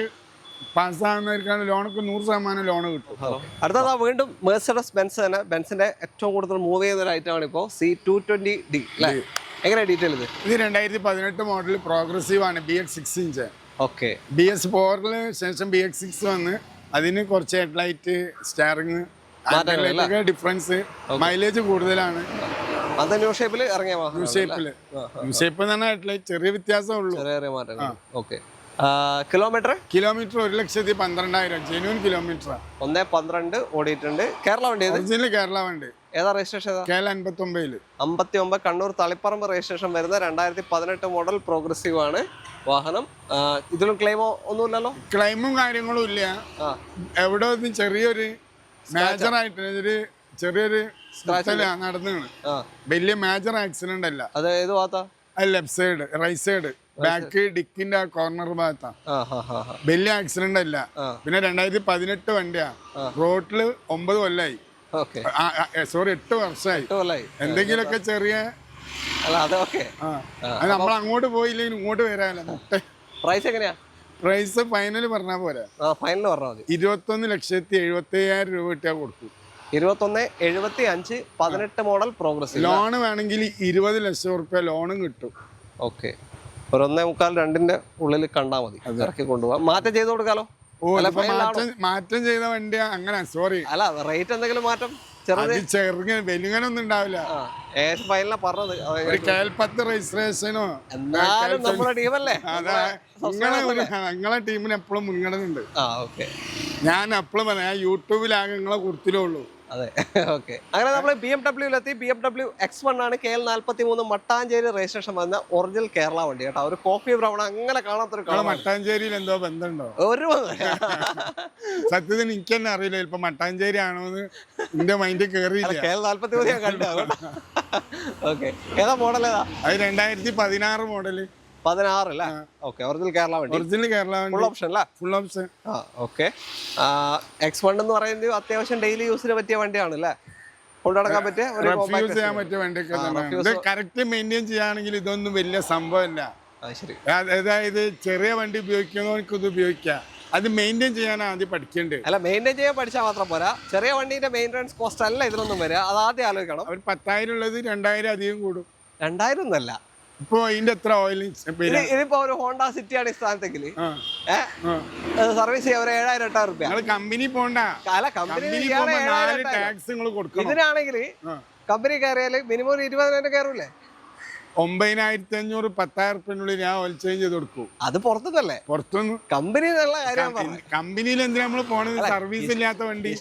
S1: പാസ്സാകുന്നവർക്കാണ് ലോണൊക്കെ 100% ലോണ് കിട്ടും.
S2: അടുത്തതാ വീണ്ടും മെഴ്സിഡസ് ബെൻസ് തന്നെ. ബെൻസിന്റെ ഏറ്റവും കൂടുതൽ മൂവ് ചെയ്യുന്ന ഒരു ഐറ്റമാണ് ഇപ്പോൾ C220D അല്ലേ? എങ്ങനെയാണ് ഡീറ്റെയിൽ ഇത്?
S1: 2018 മോഡൽ പ്രോഗ്രസീവ് ആണ്. BX6 inch.
S2: ഓക്കെ,
S1: BS4 ശേഷം BX6 വന്ന് അതിന് കുറച്ച് ഹെഡ്ലൈറ്റ്, സ്റ്റാറിങ് ഡിഫറൻസ്, മൈലേജ് കൂടുതലാണ്.
S2: അത് ന്യൂ ഷേപ്പിൽ ഇറങ്ങിയ
S1: ന്യൂ ഷേപ്പ് എന്ന് പറഞ്ഞാൽ ചെറിയ വ്യത്യാസമേ ഉള്ളൂ.
S2: ചെറിയ മാറ്റം. Okay, kilometre
S1: 1,12,000 genuine kilometre.
S2: 1.12 ഓടിയിട്ടുണ്ട്. കേരള വണ്ടി?
S1: ഒറിജിനൽ കേരള വണ്ടി.
S2: ഏതാ registration?
S1: KL 59
S2: 59 Kannur Taliparamba registration വരുന്ന 2018 മോഡൽ പ്രോഗ്രസീവ് ആണ് വാഹനം. ഇതിലും ക്ലെയിമോ ഒന്നുമില്ലല്ലോ?
S1: ക്ലെയിമും കാര്യങ്ങളും ഇല്ല. എവിടെ ഒന്നും ചെറിയൊരു മേജർ ആയിട്ട് ഒരു ചെറിയൊരു നടന്നു, വലിയ മേജർ ആക്സിഡന്റ് അല്ല.
S2: അത് ഏത് ഭാഗത്താ?
S1: Left side, right side, back ഡിക്കിന്റെ കോർണർ ഭാഗത്താ. വലിയ ആക്സിഡന്റ് അല്ല. പിന്നെ 2018 വണ്ടിയാ. റോഡില് 9 കൊല്ലായി, സോറി 8 വർഷമായി. എന്തെങ്കിലുമൊക്കെ ചെറിയ നമ്മൾ അങ്ങോട്ട് പോയില്ലെങ്കിൽ ഇങ്ങോട്ട് വരാനല്ലോ.
S2: പ്രൈസ് എങ്ങനെയാ?
S1: പ്രൈസ് ഫൈനൽ പറഞ്ഞാ പോരാ.
S2: ഫൈനൽ പറഞ്ഞാൽ മതി.
S1: 21,75,000 രൂപ കിട്ടിയാ കൊടുക്കും.
S2: 21,75 18 മോഡൽ പ്രോഗ്രസീവ്.
S1: ലോണ് വേണമെങ്കിൽ 20 ലക്ഷം റുപ്യ ലോണും കിട്ടും.
S2: ഓക്കെ, ഒരു 1.25 2ന്റെ ഉള്ളിൽ കണ്ടാ മതി, ഇറക്കി കൊണ്ടുപോകാം. മാറ്റം ചെയ്ത് കൊടുക്കാലോ?
S1: മാറ്റം ചെയ്ത വണ്ടി അങ്ങനെ, സോറി
S2: അല്ല റേറ്റ് എന്തെങ്കിലും മാറ്റം?
S1: ചെറുങ്ങനെ വെലുങ്ങനൊന്നും ഉണ്ടാവില്ല.
S2: ഫൈനലാ പറഞ്ഞത്.
S1: KL 10 രജിസ്ട്രേഷനോ.
S2: എന്നാലും നമ്മുടെ ടീമല്ലേ?
S1: അതെ, നിങ്ങളെ ടീമിന് എപ്പോഴും മുൻഗണന ഉണ്ട്. ഞാൻ എപ്പോഴും പറയാം, ഞാൻ യൂട്യൂബിലാകെ നിങ്ങളെ കുർത്തിലേ ഉള്ളൂ.
S2: അതെ, ഓക്കെ. അങ്ങനെ നമ്മൾ BMW BMW X1 ആണ് KL 43 മട്ടാഞ്ചേരി രജിസ്ട്രേഷൻ വന്ന ഒറിജിനൽ കേരള വണ്ടി കേട്ടോ. ഒരു കോഫി ബ്രൗൺ അങ്ങനെ കാണാത്തൊരു കളർ.
S1: മട്ടാഞ്ചേരിയിൽ എന്തോ ബന്ധമുണ്ടോ?
S2: ഒരു
S1: സത്യത്തിൽ എനിക്ക് തന്നെ അറിയില്ല, ഇപ്പൊ മട്ടാഞ്ചേരി ആണോന്ന് എന്റെ മൈൻഡിൽ കേറിയില്ല.
S2: KL 43 ഞാൻ കണ്ടു. ഓക്കെ, ഏതാ മോഡൽ? ഏതാ
S1: അത് 2016 മോഡല്.
S2: 16 അല്ലേ? ഓക്കെ, ഒറിജിനൽ കേരള വണ്ടി.
S1: ഒറിജിനൽ കേരള വണ്ടി,
S2: ഫുൾ ഓപ്ഷൻ അല്ലേ?
S1: Full option.
S2: ഓക്കെ. X1 എന്ന് പറയുന്നത് അത്യാവശ്യം ഡെയിലി യൂസിന് പറ്റിയ വണ്ടിയാണ് അല്ലേ? കൊണ്ടുനടക്കാൻ പറ്റിയ
S1: യൂസ് ചെയ്യാൻ പറ്റിയ വണ്ടിയൊക്കെ കറക്റ്റ് മെയിൻറ്റെയിൻ ചെയ്യുകയാണെങ്കിൽ ഇതൊന്നും വലിയ സംഭവമല്ല. അതായത് ചെറിയ വണ്ടി ഉപയോഗിക്കുന്നവർക്ക് ഇത് ഉപയോഗിക്കാം. അത് മെയിൻറ്റെയിൻ ചെയ്യാൻ ആദ്യം പഠിക്കേണ്ടത്.
S2: അല്ല, മെയിൻറ്റെയിൻ ചെയ്യാൻ പഠിച്ചാൽ മാത്രം പോരാ, ചെറിയ വണ്ടീന്റെ മെയിൻ്റെനൻസ് കോസ്റ്റ് അല്ല ഇതിനൊന്നും വരിക. അത് ആദ്യം ആലോചിക്കണം.
S1: ഒരു 10,000 ഉള്ളത് 2,000 അധികം കൂടും.
S2: 2,000 ഒന്നല്ല.
S1: ഇപ്പൊ ഇതിന്റെ എത്ര ഓയിൽ?
S2: ഇതിപ്പോ ഒരു ഹോണ്ട സിറ്റി ആണ് ഈ സ്ഥാനത്തെങ്കിൽ സർവീസ് ചെയ്യാൻ ഒരു 7,000-8,000 രൂപ.
S1: കമ്പനി പോണ്ട.
S2: ഇതിനാണെങ്കിൽ കമ്പനി കയറിയാല് മിനിമം ഒരു 20,000 കയറൂലേ?
S1: 9,500 10,000 റുപ്യനുള്ളിൽ ഞാൻ ഓയിൽ ചേഞ്ച് ചെയ്ത് കൊടുക്കും.
S2: അത് പുറത്തുനിന്നല്ലേ?
S1: പുറത്തുനിന്ന്.
S2: കമ്പനി
S1: കമ്പനിയിൽ എന്തിനാ നമ്മള് പോണത്? സർവീസ് ഇല്ലാത്ത വണ്ടി.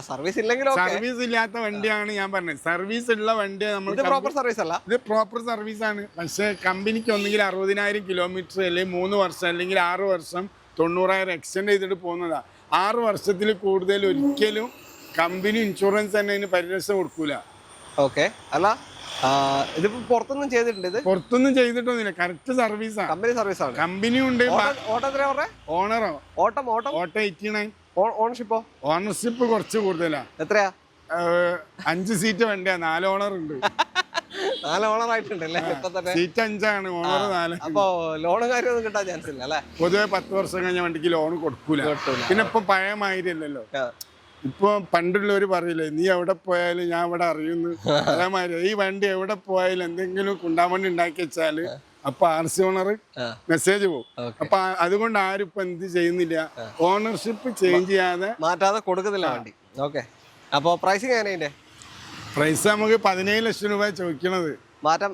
S2: സർവീസ് ഇല്ലെങ്കിലും
S1: സർവീസ് ഇല്ലാത്ത വണ്ടിയാണ് ഞാൻ പറഞ്ഞത്. സർവീസ് ഉള്ള വണ്ടി നമ്മൾ
S2: പ്രോപ്പർ സർവീസ് അല്ല,
S1: ഇത് പ്രോപ്പർ സർവീസ് ആണ്. പക്ഷെ കമ്പനിക്ക് ഒന്നെങ്കിൽ 60,000 കിലോമീറ്റർ അല്ലെങ്കിൽ 3 വർഷം അല്ലെങ്കിൽ 6 വർഷം 90,000 എക്സ്റ്റെൻഡ് ചെയ്തിട്ട് പോകുന്നതാ. 6 വർഷത്തിൽ കൂടുതൽ ഒരിക്കലും കമ്പനി ഇൻഷുറൻസ് തന്നെ ഇതിന് പരിരക്ഷ കൊടുക്കൂല.
S2: ഓക്കെ, അല്ല ഇതിപ്പോ പുറത്തൊന്നും ചെയ്തിട്ടുണ്ട്? ഇത്
S1: പുറത്തൊന്നും ചെയ്തിട്ടൊന്നുമില്ല, കറക്റ്റ് സർവീസാണ്, കമ്പനി സർവീസാണ്. കമ്പനി ഉണ്ട്. ഓണറോ? ഓട്ടോ 89.
S2: ഓണർഷിപ്പോ?
S1: ഓണർഷിപ്പ് കുറച്ച് കൂടുതലാ.
S2: എത്രയാ?
S1: 5 സീറ്റ് വണ്ടിയാ. 4 ഓണർ ഉണ്ട്.
S2: 4 ഓണർ ആയിട്ടുണ്ടല്ലേ?
S1: സീറ്റ് 5 ആണ്, ഓണർ 4.
S2: അപ്പൊ ലോണ് കാര്യമൊന്നും കിട്ടാൻ ചാൻസ് ഇല്ല അല്ലേ?
S1: പൊതുവെ 10 വർഷം കഴിഞ്ഞ വണ്ടിക്ക് ലോൺ കൊടുക്കൂല. പിന്നെ ഇപ്പൊ പഴയ മാതിരി അല്ലല്ലോ. ഇപ്പൊ പണ്ടുള്ളവര് പറയില്ലേ, നീ എവിടെ പോയാലും ഞാൻ ഇവിടെ അറിയുന്നു. അതേമാതിരി ഈ വണ്ടി എവിടെ പോയാലും എന്തെങ്കിലും കുണ്ടാമണ്ണി ഉണ്ടാക്കി വെച്ചാല് അപ്പൊ RC ഓണർ മെസ്സേജ് പോകും. അപ്പൊ അതുകൊണ്ട് ആരും ഇപ്പൊ എന്ത് ചെയ്യുന്നില്ല, ഓണർഷിപ്പ് ചേഞ്ച് ചെയ്യാതെ
S2: മാറ്റാതെ കൊടുക്കുന്നില്ല വണ്ടി. ഓക്കെ, അപ്പൊ പ്രൈസിങ് എങ്ങനെയുണ്ട്?
S1: പ്രൈസ് നമുക്ക് 17 ലക്ഷം രൂപ ചോദിക്കണത്.
S2: മാറ്റം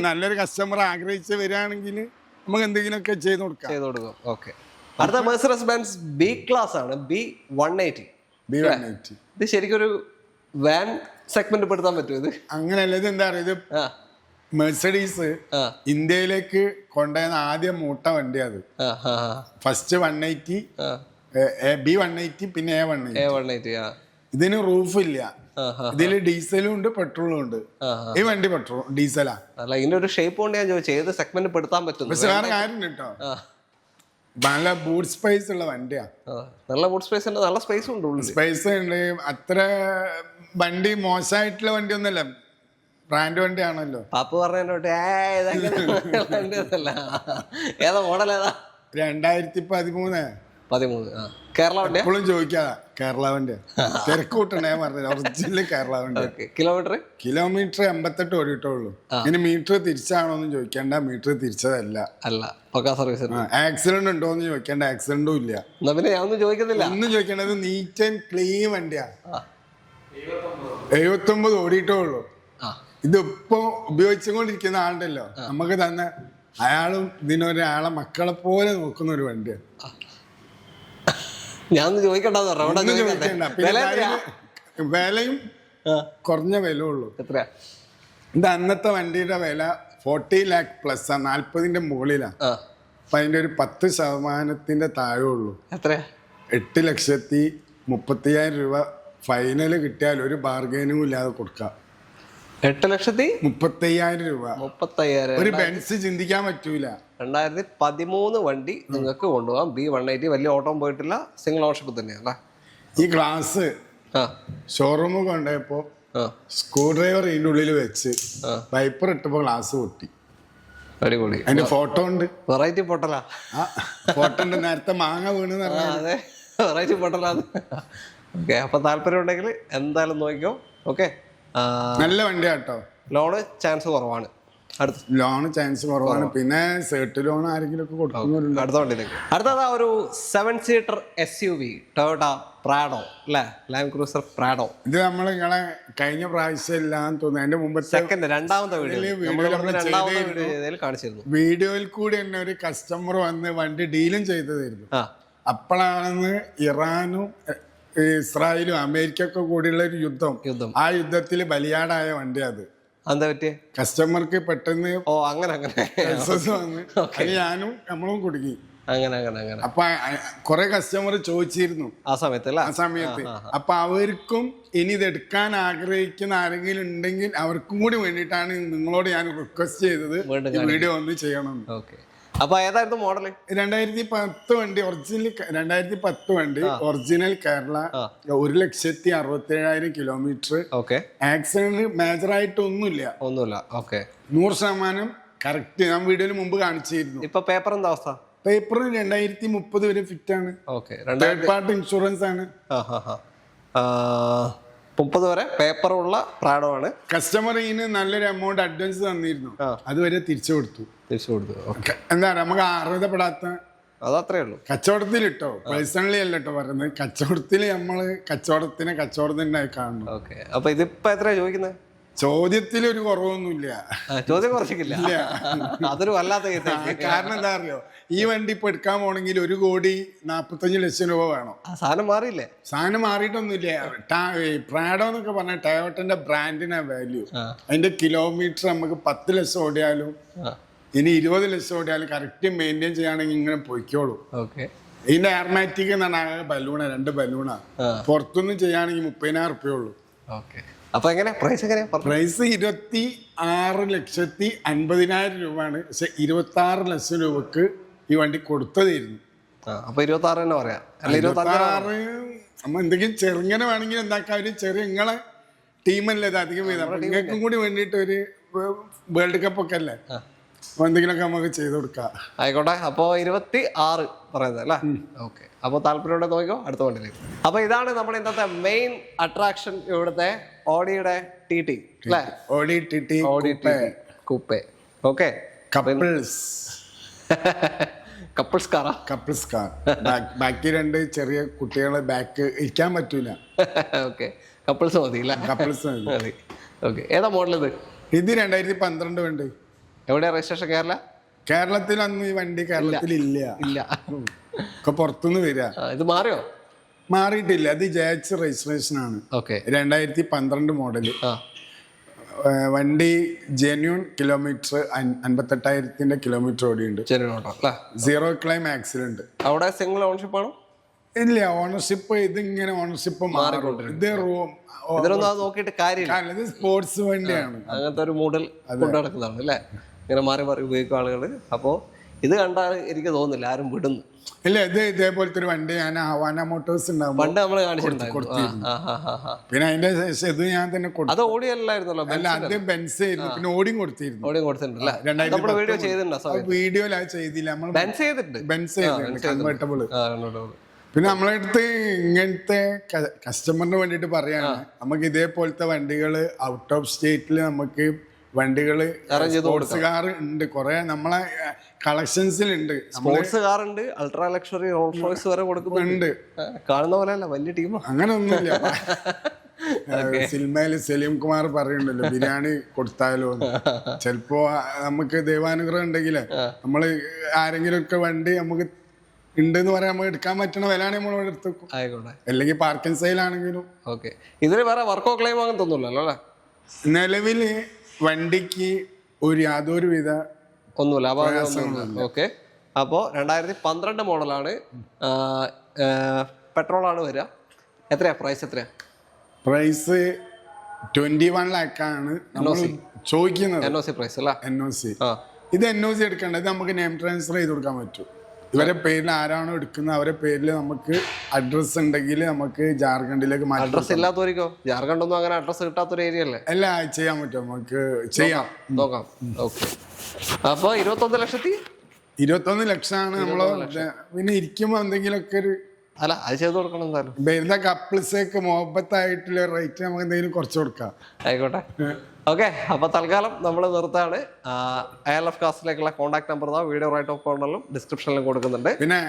S1: നല്ലൊരു കസ്റ്റമർ ആഗ്രഹിച്ച് വരികയാണെങ്കിൽ നമുക്ക് എന്തെങ്കിലുമൊക്കെ ചെയ്ത് കൊടുക്കും.
S2: ഓക്കെ, അടുത്ത മെഴ്സിഡസ് ബെൻസ് B ക്ലാസ് ആണ്, B180. ഇത് ശരിക്കും ഒരു വാൻ സെഗ്മെന്റ് പെടുത്താൻ പറ്റുമോ? ഇത്
S1: അങ്ങനെയല്ല. ഇത് എന്താ പറയുക, ഇത് മെഴ്സഡീസ് ഇന്ത്യയിലേക്ക് കൊണ്ടുവന്ന ആദ്യം മൂട്ട വണ്ടി. അത് ഫസ്റ്റ് 180, B180, പിന്നെ A180. ഇതിന് റൂഫ് ഇല്ല. ഇതില് ഡീസലും ഉണ്ട് പെട്രോളും ഉണ്ട്. ഈ വണ്ടി പെട്രോൾ ഡീസലാ.
S2: അല്ല, ഇതിന്റെ ഒരു ഷേപ്പ് കൊണ്ട് ഞാൻ ചോദിച്ചു ഏത് സെഗ്മെന്റ് പെടുത്താൻ പറ്റും.
S1: പക്ഷെ വേറെ കാര്യം കേട്ടോ, നല്ല ബൂട്ട് സ്പേസ് ഉള്ള വണ്ടിയാ.
S2: നല്ല ബൂട്ട് സ്പേസ് ഉണ്ട്, നല്ല സ്പേസ് ഉണ്ട്,
S1: സ്പേസ് ഉണ്ട്. അത്ര വണ്ടി മോശമായിട്ടുള്ള വണ്ടി ഒന്നുമല്ല, ബ്രാൻഡ് വണ്ടിയാണല്ലോ.
S2: പാപ്പു പറഞ്ഞോട്ടെ. ഏതാ മോഡൽ? ഏതാ?
S1: 2013.
S2: കേരള വണ്ടി
S1: എപ്പോഴും ചോദിക്കാതാ, കേരള വണ്ടി. തിരക്ക് കൂട്ടണേ പറഞ്ഞത്, ഒറിജിനൽ കേരള വണ്ടി. കിലോമീറ്റർ 88 ഓടിയിട്ടുള്ളൂ. ഇനി മീറ്റർ തിരിച്ചാണോന്ന് ചോദിക്കേണ്ട, മീറ്റർ തിരിച്ചതല്ല. ആക്സിഡന്റ് ഉണ്ടോന്ന് ചോദിക്കേണ്ട, ആക്സിഡന്റും ഇല്ല.
S2: ഒന്നും
S1: ചോദിക്കേണ്ടത് നീറ്റ് ആൻഡ് ക്ലീൻ വണ്ടിയാ. 79 ഓടിയിട്ടേ ഉള്ളൂ. ഇതിപ്പോ ഉപയോഗിച്ചുകൊണ്ടിരിക്കുന്ന ആളുണ്ടല്ലോ, നമുക്ക് തന്നെ അയാളും ഇതിനൊരാളെ മക്കളെ പോലെ നോക്കുന്ന ഒരു വണ്ടിയാണ്.
S2: ഞാൻ ചോദിക്കണ്ട.
S1: വിലയും കുറഞ്ഞ വില ഉള്ളൂ.
S2: എത്രയാ
S1: ഇത് അന്നത്തെ വണ്ടിയുടെ വില 40 lakh പ്ലസ് 40ന്റെ മുകളിലാണ്. അപ്പൊ അതിന്റെ ഒരു 10% താഴെ ഉള്ളൂ.
S2: എത്രയാ?
S1: 8,30,000 രൂപ ഫൈനൽ കിട്ടിയാൽ ഒരു ബാർഗൈനും ഇല്ലാതെ കൊടുക്കാം.
S2: 8,30,000
S1: രൂപ.
S2: 35,000
S1: ഒരു ബെൻസ് ചിന്തിക്കാൻ പറ്റൂല.
S2: 2013 വണ്ടി നിങ്ങൾക്ക് കൊണ്ടുപോകാം. B180 വലിയ ഓട്ടം പോയിട്ടില്ല, സിംഗിൾ ഓണർഷിപ്പ് തന്നെയല്ല.
S1: ഈ ഗ്ലാസ് ഷോറൂമിൽ കൊണ്ടുപോയപ്പോ സ്ക്രൂ ഡ്രൈവർ ഇതിന്റെ ഉള്ളിൽ വെച്ച് വൈപ്പർ ഇട്ടപ്പോ ഗ്ലാസ് പൊട്ടി.
S2: അടിപൊളി.
S1: അതിന്റെ ഫോട്ടോ ഉണ്ട്.
S2: വെറൈറ്റി പൊട്ടലാ.
S1: ഫോട്ടോ ഉണ്ട്. നേരത്തെ മാങ്ങ വീണ്.
S2: അതെ, വെറൈറ്റി പൊട്ടലാണ്. ഓക്കെ, അപ്പൊ താല്പര്യം ഉണ്ടെങ്കിൽ എന്തായാലും നോക്കിക്കോ. ഓക്കെ,
S1: നല്ല വണ്ടിയാട്ടോ.
S2: ലോണ് ചാൻസ് കുറവാണ്.
S1: ലോണ് ചാൻസ് കുറവാണ്. പിന്നെ സേർട്ട് ലോൺ ആരെങ്കിലും ഒക്കെ കൊടുക്കുന്നുണ്ട്.
S2: അടുത്ത വണ്ടിയിലേക്ക്. അടുത്തതാ ഒരു 7 സീറ്റർ SUV ടൊയോട്ട പ്രാഡോ അല്ലേ, ലാൻഡ് ക്രൂസർ പ്രാഡോ.
S1: ഇത് നമ്മൾ നിങ്ങളെ കഴിഞ്ഞ പ്രാവശ്യം ഇല്ലാന്ന് തോന്നുന്നു. അതിന്റെ മുമ്പത്തെ
S2: രണ്ടാമത്തെ വീഡിയോയിൽ കാണിച്ചിരുന്നു.
S1: വീഡിയോയിൽ കൂടി തന്നെ ഒരു കസ്റ്റമർ വന്ന് വണ്ടി ഡീലും ചെയ്തതായിരുന്നു. അപ്പോഴാണെന്ന് ഇറാനും ഇസ്രായേലും അമേരിക്കൊക്കെ കൂടിയുള്ള ഒരു യുദ്ധം. ആ യുദ്ധത്തിൽ ബലിയാടായ വണ്ടി അത്.
S2: എന്താ പറ്റിയ?
S1: കസ്റ്റമർക്ക് പെട്ടെന്ന്
S2: അങ്ങനെ
S1: വന്ന് ഞാനും നമ്മളും കുടുങ്ങി.
S2: അങ്ങനെ
S1: അപ്പൊ കൊറേ കസ്റ്റമർ ചോദിച്ചിരുന്നു
S2: ആ സമയത്ത്.
S1: അപ്പൊ അവർക്കും ഇനി ഇത് എടുക്കാൻ ആഗ്രഹിക്കുന്ന ആരെങ്കിലും ഉണ്ടെങ്കിൽ അവർക്കും കൂടി വേണ്ടിയിട്ടാണ് നിങ്ങളോട് ഞാൻ റിക്വസ്റ്റ് ചെയ്തത് വീഡിയോ ഒന്ന് ചെയ്യണം.
S2: അപ്പൊ ഏതായിരുന്നു മോഡല്?
S1: 2010 വണ്ടി. ഒറിജിനൽ 2010 വണ്ടി. Original Kerala. 1,67,000 kilometre. Accident major ആയിട്ട് ഒന്നുമില്ല. 100% കറക്റ്റ്. ഞാൻ വീഡിയോയിൽ മുമ്പ് കാണിച്ചിരുന്നു.
S2: ഇപ്പൊ പേപ്പർ എന്താ അവസ്ഥ?
S1: പേപ്പർ 2030 വരെ ഫിറ്റ് ആണ്. തേർഡ് പാർട്ടി ഇൻഷുറൻസ് ആണ്.
S2: 30 വരെ പേപ്പറുള്ള പ്രാഡോ ആണ്.
S1: കസ്റ്റമർ ഇതിന് നല്ലൊരു എമൗണ്ട് അഡ്വാൻസ് തന്നിരുന്നു. അതുവരെ തിരിച്ചു കൊടുത്തു. എന്താ നമുക്ക് അർഹതപ്പെടാത്ത
S2: അതത്രേ ഉള്ളൂ.
S1: കച്ചവടത്തിൽ ഇട്ടോ, പേഴ്സണലി അല്ല കേട്ടോ പറയുന്നത്. കച്ചവടത്തിൽ നമ്മള് കച്ചവടത്തിനായി കാണണം.
S2: അപ്പൊ ഇതിപ്പോ എത്രയാ ചോദിക്കുന്നത്?
S1: ചോദ്യത്തിൽ ഒരു കുറവൊന്നുമില്ല.
S2: ചോദ്യം കുറച്ചിട്ടില്ല. അതൊരു വല്ലാത്ത
S1: കാരണം എന്താ അറിയോ, ഈ വണ്ടി ഇപ്പൊ എടുക്കാൻ പോണെങ്കിൽ 1,45,00,000 രൂപ വേണം.
S2: സാധനം മാറിയില്ലേ?
S1: സാധനം മാറിയിട്ടൊന്നുമില്ല. പ്രാഡോ എന്നൊക്കെ പറഞ്ഞ ടയോട്ടന്റെ ബ്രാൻഡിനാ വാല്യൂ. അതിന്റെ കിലോമീറ്റർ നമുക്ക് 10 ലക്ഷം ഓടിയാലും ഇനി 20 ലക്ഷം ഓടിയാലും കറക്റ്റ് മെയിൻറ്റെയിൻ ചെയ്യുകയാണെങ്കിൽ ഇങ്ങനെ പൊയ്ക്കോളൂ. ഇതിന്റെ എയർമാറ്റിക് എന്ന് പറഞ്ഞാൽ ബലൂണാ, 2 ബലൂണാ. പുറത്തുനിന്ന് ചെയ്യുകയാണെങ്കിൽ 30,000 റുപ്യ ഉള്ളൂ.
S2: അപ്പൊ എങ്ങനെ പ്രൈസ്?
S1: പ്രൈസ് 26,50,000 രൂപയാണ്. പക്ഷെ 26 ലക്ഷം രൂപക്ക് ഈ വണ്ടി കൊടുത്തതായിരുന്നു.
S2: അപ്പൊ 26 തന്നെ പറയാം.
S1: 26 നമ്മ എന്തെങ്കിലും ചെറുങ്ങനെ വേണമെങ്കിൽ എന്താക്കാം. ഒരു ചെറിയ നിങ്ങളെ ടീമല്ലേ ഇത് അധികം ചെയ്ത, നിങ്ങൾക്കും കൂടി വേണ്ടിയിട്ട് ഒരു വേൾഡ് കപ്പ് ഒക്കെ അല്ലേ, അപ്പൊ എന്തെങ്കിലുമൊക്കെ നമുക്ക് ചെയ്ത് കൊടുക്കാം.
S2: ആയിക്കോട്ടെ. അപ്പൊ 26 പറയുന്നത് അല്ലേ? ഓക്കെ. അപ്പൊ താല്പര്യം നോക്കിക്കോ അടുത്ത വണ്ടിയിലേക്ക്. അപ്പൊ ഇതാണ് നമ്മുടെ ഇന്നത്തെ മെയിൻ അട്രാക്ഷൻ, ഇവിടുത്തെ ഓഡിയുടെ TT അല്ലേ?
S1: Audi
S2: coupe. ഓക്കെ, കപ്പിൾസ് കാറാ? Couples car.
S1: ബാക്കി 2 ചെറിയ കുട്ടികളെ ബാക്ക് ഇരിക്കാൻ പറ്റൂല.
S2: ഓക്കെ, കപ്പിൾസ് മതി അല്ലേ?
S1: കപ്പിൾസ് മതി.
S2: ഓക്കെ, ഏതാ മോഡൽ ഇത്?
S1: ഇത് 2012 വണ്ടി.
S2: എവിടെയാ രജിസ്ട്രേഷൻ?
S1: കേരളത്തിൽ അന്ന് ഈ വണ്ടി കേരളത്തിൽ ഇല്ല. ഒക്കെ പുറത്തുനിന്ന് വരിക. ഇത്
S2: മാറിയോ?
S1: മാറിയിട്ടില്ല. അത് JH രജിസ്ട്രേഷൻ ആണ്. 2012 മോഡല്. വണ്ടി ജെന്യൂൺ കിലോമീറ്റർ 58,000 കിലോമീറ്റർ ഓടിയുണ്ട്. 0 ക്ലൈം ആക്സിഡന്റ്.
S2: അവിടെ സിംഗിൾ ഓണർഷിപ്പ് ആണോ?
S1: ഇല്ല, ഓണർഷിപ്പ് ഇതിങ്ങനെ ഓണർഷിപ്പ് മാറിക്കൊണ്ടിരിക്കും.
S2: ഇതിലൊന്നും നോക്കിയിട്ട് കാര്യമില്ല.
S1: ഇത് സ്പോർട്സ് വണ്ടിയാണ്.
S2: അങ്ങനത്തെ ഒരു മോഡൽ കൊണ്ടു നടക്കുന്നതാണ് അല്ലേ? ഇങ്ങനെ മാറി ഉപയോഗിക്കും ആളുകൾ. അപ്പോൾ ഇത് കണ്ടാൽ എനിക്ക് തോന്നുന്നില്ല ആരും വിടുന്നു.
S1: ഇല്ല, ഇത് ഇതേപോലത്തെ ഒരു വണ്ടി ഞാൻ ഹവാന മോട്ടോഴ്സ് ഉണ്ടാവും
S2: പണ്ട് നമ്മൾ കാണിച്ചിട്ടുണ്ടായിരുന്നു.
S1: പിന്നെ അതിന്റെ ശേഷം ഇത് ഞാൻ തന്നെ
S2: അത് ഓടിയല്ലായിരുന്നല്ലോ?
S1: അല്ല, അത് ബെൻസ് ആയിരുന്നു. പിന്നെ ഓടിയും കൊടുത്തിരുന്നു. വീഡിയോയിൽ അത് ചെയ്തില്ല. നമ്മൾ ബെൻസ് കൺവേർട്ടബിൾ. പിന്നെ നമ്മളെ അടുത്ത് ഇങ്ങനത്തെ കസ്റ്റമറിന് വേണ്ടിയിട്ട് പറയാണ്, നമുക്ക് ഇതേപോലത്തെ വണ്ടികൾ ഔട്ട് ഓഫ് സ്റ്റേറ്റിൽ നമുക്ക് വണ്ടികള് സ്പോർട്സ് കാർ ഉണ്ട്. കുറെ നമ്മളെ കളക്ഷൻസിലുണ്ട്.
S2: സ്പോർട്സ് കാർ ഉണ്ട്, അൾട്രാ ലക്ഷറി റോൾസ് റോയ്സ് വരെ കൊടുക്കുന്നുണ്ട്. കാണുന്ന പോലെ അല്ല, വലിയ ടീം.
S1: അങ്ങനെ ഒന്നുമില്ല. സിനിമയില് സലീം കുമാർ പറയുന്നുണ്ടല്ലോ, ബിരിയാണി കൊടുത്താലോ. ചിലപ്പോ നമുക്ക് ദൈവാനുഗ്രഹം ഉണ്ടെങ്കിലേ നമ്മള് ആരെങ്കിലും ഒക്കെ വണ്ടി നമുക്ക് ഉണ്ടെന്ന് പറയാൻ നമുക്ക് എടുക്കാൻ പറ്റുന്ന വിലയാണെങ്കിൽ നമ്മൾ ഇവിടെ എടുത്ത് വെക്കും.
S2: ആയിക്കോട്ടെ.
S1: അല്ലെങ്കിൽ പാർക്കിംഗ് സെയിലാണെങ്കിലും.
S2: ഓക്കെ. ഇതിന് വേറെ വർക്കോ ക്ലെയിം അങ്ങനെ തോന്നുന്നില്ലല്ലോ അല്ലേ?
S1: നിലവിൽ വണ്ടിക്ക് യാതൊരു വിധ
S2: ഒന്നുമില്ല. അപ്പോൾ ഓക്കെ. അപ്പോൾ 2012 മോഡലാണ്, പെട്രോളാണ് വരിക. എത്രയാ പ്രൈസ്? എത്രയാ
S1: പ്രൈസ്? 21 ലാഖാണ് നമ്മൾ ചോദിക്കുന്നത്.
S2: NOC പ്രൈസ് അല്ല?
S1: NOC. ഇത് NOC എടുക്കേണ്ടത് നമുക്ക് നെയിം ട്രാൻസ്ഫർ ചെയ്ത് കൊടുക്കാൻ പറ്റും. ഇവരെ പേരിൽ ആരാണോ എടുക്കുന്നത് അവരെ പേരിൽ നമുക്ക് അഡ്രസ് ഉണ്ടെങ്കിൽ നമുക്ക് ജാർഖണ്ഡിലേക്ക് മാറ്റാം.
S2: അഡ്രസ് ഇല്ലാത്തവർക്കോ? ജാർഖണ്ഡ് ഒന്നും അങ്ങനെ അഡ്രസ് കിട്ടാത്തൊരു ഏരിയ അല്ലേ?
S1: അല്ല, ചെയ്യാൻ പറ്റും, നമുക്ക് ചെയ്യാം,
S2: നോക്കാം. ഓക്കെ. അപ്പോൾ 21
S1: ലക്ഷമാണ് നമ്മള്. പിന്നെ ഇരിക്കുമ്പോ എന്തെങ്കിലുമൊക്കെ ഒരു
S2: അല്ല അത് ചെയ്ത് കൊടുക്കണം എന്തായാലും.
S1: വരുന്ന കപ്പിൾസൊക്കെ മുഹബത്തായിട്ടുള്ള റേറ്റ് നമുക്ക് എന്തെങ്കിലും കുറച്ച് കൊടുക്കാം.
S2: ആയിക്കോട്ടെ. ഓക്കെ. അപ്പൊ തൽക്കാലം നമ്മൾ നിർത്താണ്. ILF കാസിലേക്കുള്ള contact number video right of കോർണറിലും ഡിസ്ക്രിപ്ഷനിലും കൊടുക്കുന്നുണ്ട്.
S1: പിന്നെ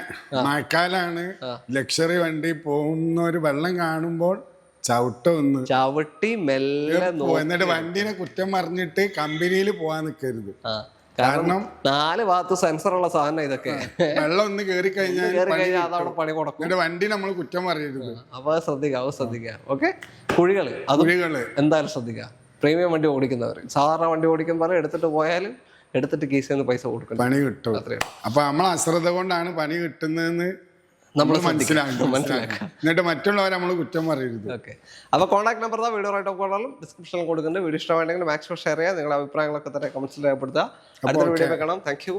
S1: മഴക്കാലാണ്, ലക്ഷറി വണ്ടി പോകുന്ന ഒരു വെള്ളം കാണുമ്പോൾ ചവിട്ടി
S2: മെല്ലെ
S1: എന്നിട്ട് വണ്ടീനെ കുറ്റം പറഞ്ഞിട്ട് കമ്പനിയിൽ പോവാൻ നിൽക്കരുത്.
S2: കാരണം 4 ഭാഗത്ത് സെൻസർ ഉള്ള സാധനം ഇതൊക്കെ.
S1: വെള്ളം ഒന്ന് കേറി കഴിഞ്ഞാൽ
S2: അതവിടെ പണി കൊടുക്കും.
S1: വണ്ടി നമ്മൾ കുറ്റം പറയരുത്.
S2: അപ്പൊ ശ്രദ്ധിക്കുക. ഓക്കെ. കുഴികള് എന്തായാലും ശ്രദ്ധിക്കുക. പ്രീമിയം വണ്ടി ഓടിക്കുന്നവർ സാധാരണ വണ്ടി ഓടിക്കുന്നവരെ എടുത്തിട്ട് പോയാലും എടുത്തിട്ട് കേസിൽ നിന്ന് പൈസ കൊടുക്കണം,
S1: പണി കിട്ടും. അപ്പൊ നമ്മൾ അശ്രദ്ധ കൊണ്ടാണ് പണി കിട്ടുന്നതെന്ന് നമ്മൾ മനസ്സിലാക്കും. എന്നിട്ട് മറ്റുള്ളവരെ നമ്മൾ കുറ്റം പറയരുത്.
S2: ഓക്കെ. അപ്പോൾ contact number video right of കോർണറിലും ഡിസ്ക്രിപ്ഷനിൽ കൊടുക്കുന്നുണ്ട്. വീഡിയോ ഇഷ്ടമായിട്ടുണ്ടെങ്കിൽ മാക്സിമം ഷെയർ ചെയ്യുക. നിങ്ങളുടെ അഭിപ്രായങ്ങളൊക്കെ തന്നെ കമന്റ്സിൽ രേഖപ്പെടുത്തുക. അടുത്ത വീഡിയോ കാണാം. Thank you.